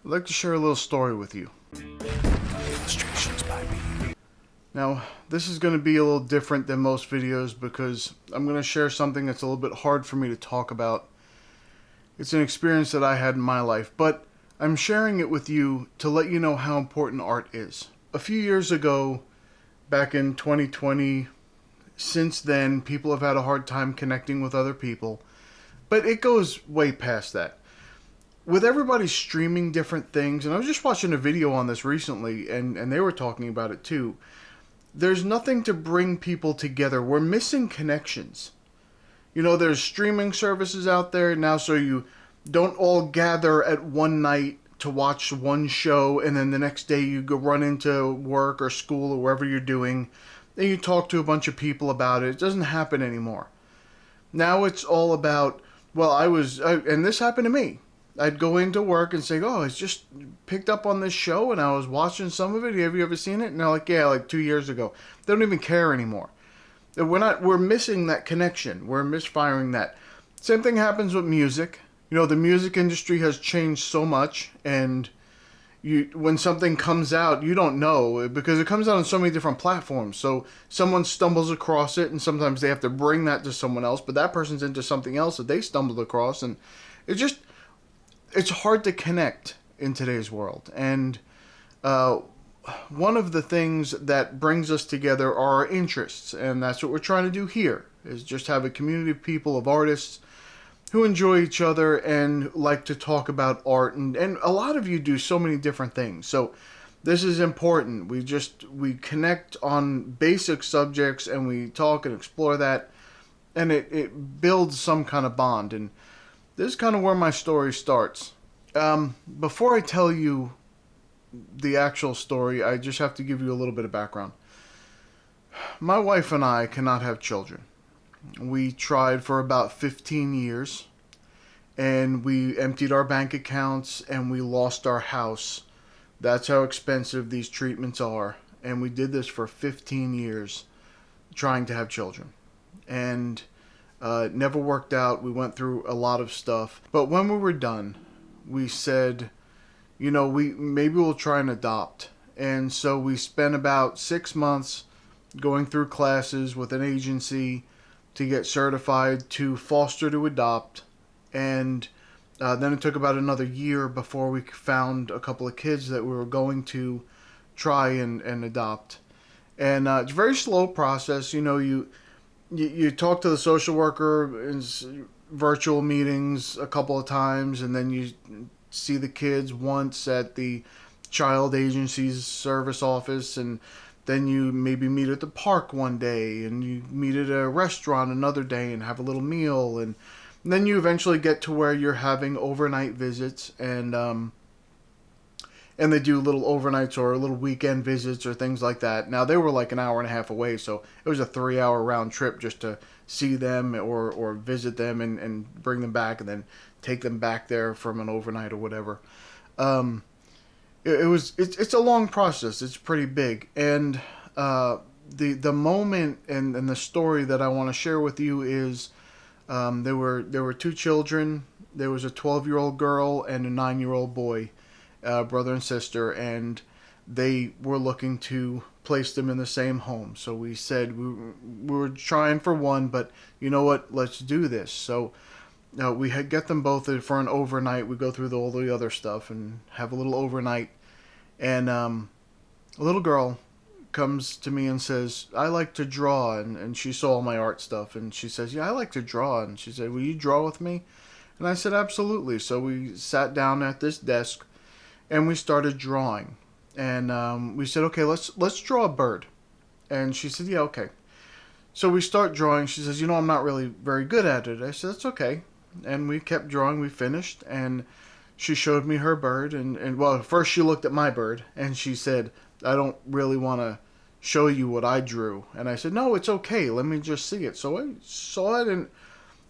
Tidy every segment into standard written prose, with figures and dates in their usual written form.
I'd like to share a little story with you. Illustrations by me. Now, this is going to be a little different than most videos because I'm going to share something that's a little bit hard for me to talk about. It's an experience that I had in my life, but I'm sharing it with you to let you know how important art is. A few years ago, back in 2020, since then, people have had a hard time connecting with other people, but it goes way past that. With everybody streaming different things, and I was just watching a video on this recently, and they were talking about it too. There's nothing to bring people together. We're missing connections. You know, there's streaming services out there now, so you don't all gather at one night to watch one show, and then the next day you go run into work or school or wherever you're doing, and you talk to a bunch of people about it. It doesn't happen anymore. Now it's all about, and this happened to me. I'd go into work and say, oh, I just picked up on this show and I was watching some of it. Have you ever seen it? And they're like, yeah, like 2 years ago. They don't even care anymore. We're missing that connection. We're misfiring that. Same thing happens with music. You know, the music industry has changed so much, and when something comes out, you don't know because it comes out on so many different platforms. So someone stumbles across it, and sometimes they have to bring that to someone else, but that person's into something else that they stumbled across, and it's hard to connect in today's world. And one of the things that brings us together are our interests, and that's what we're trying to do here, is just have a community of people, of artists who enjoy each other and like to talk about art. And a lot of you do so many different things. So this is important. We connect on basic subjects and we talk and explore that, and it builds some kind of bond. And this is kind of where my story starts. Before I tell you the actual story, I just have to give you a little bit of background. My wife and I cannot have children. We tried for about 15 years, and we emptied our bank accounts, and we lost our house. That's how expensive these treatments are. And we did this for 15 years, trying to have children. And it never worked out. We went through a lot of stuff. But when we were done, we said, you know, maybe we'll try and adopt. And so we spent about 6 months going through classes with an agency to get certified to foster to adopt. And then it took about another year before we found a couple of kids that we were going to try and adopt. And it's a very slow process. You know, you talk to the social worker in virtual meetings a couple of times, and then you see the kids once at the child agency's service office, and then you maybe meet at the park one day, and you meet at a restaurant another day and have a little meal, and then you eventually get to where you're having overnight visits, and they do little overnights or little weekend visits or things like that. Now, they were like an hour and a half away, so it was a 3-hour round trip just to see them or visit them and bring them back and then take them back there from an overnight or whatever. It's a long process. It's pretty big. And the moment and the story that I want to share with you is there were two children. There was a 12-year-old girl and a 9-year-old boy, brother and sister, and they were looking to place them in the same home. So we said we were trying for one, but you know what? Let's do this. So we had get them both for an overnight. We go through all the other stuff and have a little overnight. And a little girl comes to me and says, I like to draw. And she saw all my art stuff. And she says, yeah, I like to draw. And she said, will you draw with me? And I said, absolutely. So we sat down at this desk and we started drawing. And we said, okay, let's draw a bird. And she said, yeah, okay. So we start drawing. She says, you know, I'm not really very good at it. I said, that's okay. And we kept drawing. We finished. And she showed me her bird. And well, first she looked at my bird. And she said, I don't really want to show you what I drew. And I said, no, it's okay. Let me just see it. So I saw it. And,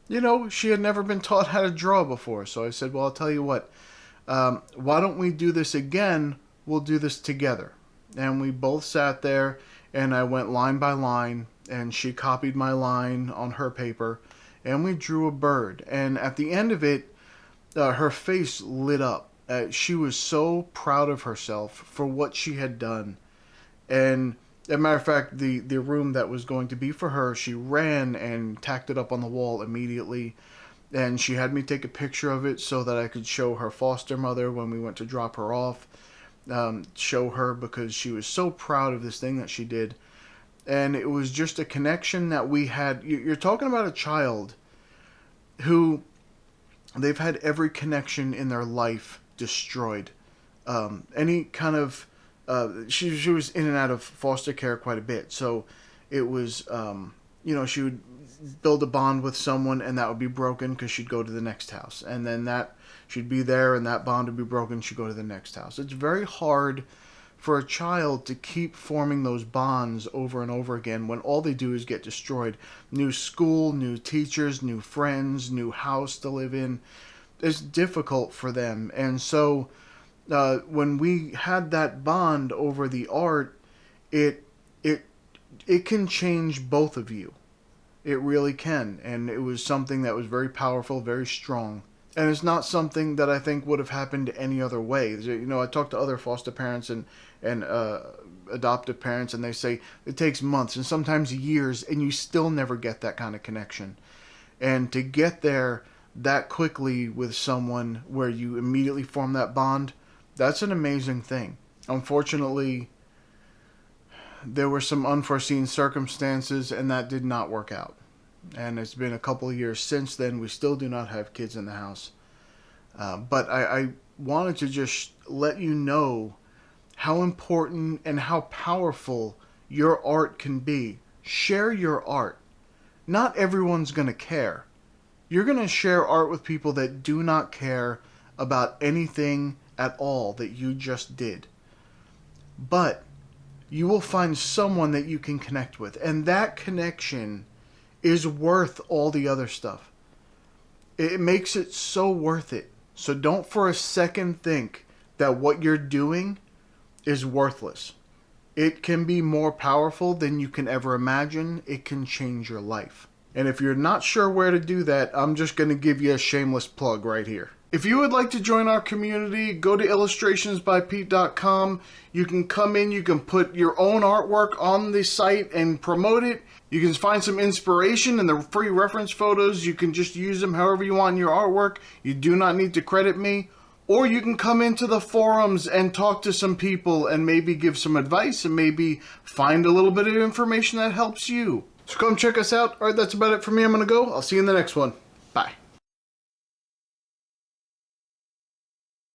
you know, she had never been taught how to draw before. So I said, well, I'll tell you what. Why don't we do this again? We'll do this together. And we both sat there, and I went line by line, and she copied my line on her paper, and we drew a bird. And at the end of it, her face lit up. She was so proud of herself for what she had done. And as a matter of fact, the room that was going to be for her, she ran and tacked it up on the wall immediately. And she had me take a picture of it so that I could show her foster mother when we went to drop her off. Show her, because she was so proud of this thing that she did. And it was just a connection that we had. You're talking about a child who they've had every connection in their life destroyed. Any kind of she was in and out of foster care quite a bit, so it was she would build a bond with someone and that would be broken because she'd go to the next house, and then that she'd be there and that bond would be broken, she'd go to the next house. It's very hard for a child to keep forming those bonds over and over again when all they do is get destroyed. New school, new teachers, new friends, new house to live in. It's difficult for them. And so when we had that bond over the art, it can change both of you. It really can. And it was something that was very powerful, very strong. And it's not something that I think would have happened any other way. I talk to other foster parents and adoptive parents, and they say it takes months and sometimes years, and you still never get that kind of connection. And to get there that quickly with someone where you immediately form that bond, that's an amazing thing. Unfortunately, there were some unforeseen circumstances, and that did not work out. And it's been a couple of years since then. We still do not have kids in the house. But I wanted to just let you know how important and how powerful your art can be. Share your art. Not everyone's going to care. You're going to share art with people that do not care about anything at all that you just did. But you will find someone that you can connect with. And that connection is worth all the other stuff. It makes it so worth it. So don't for a second think that what you're doing is worthless. It can be more powerful than you can ever imagine. It can change your life. And if you're not sure where to do that, I'm just going to give you a shameless plug right here. If you would like to join our community, go to illustrationsbypete.com. You can come in, you can put your own artwork on the site and promote it. You can find some inspiration in the free reference photos. You can just use them however you want in your artwork. You do not need to credit me. Or you can come into the forums and talk to some people and maybe give some advice and maybe find a little bit of information that helps you. So come check us out. All right, that's about it for me. I'm going to go. I'll see you in the next one. Bye.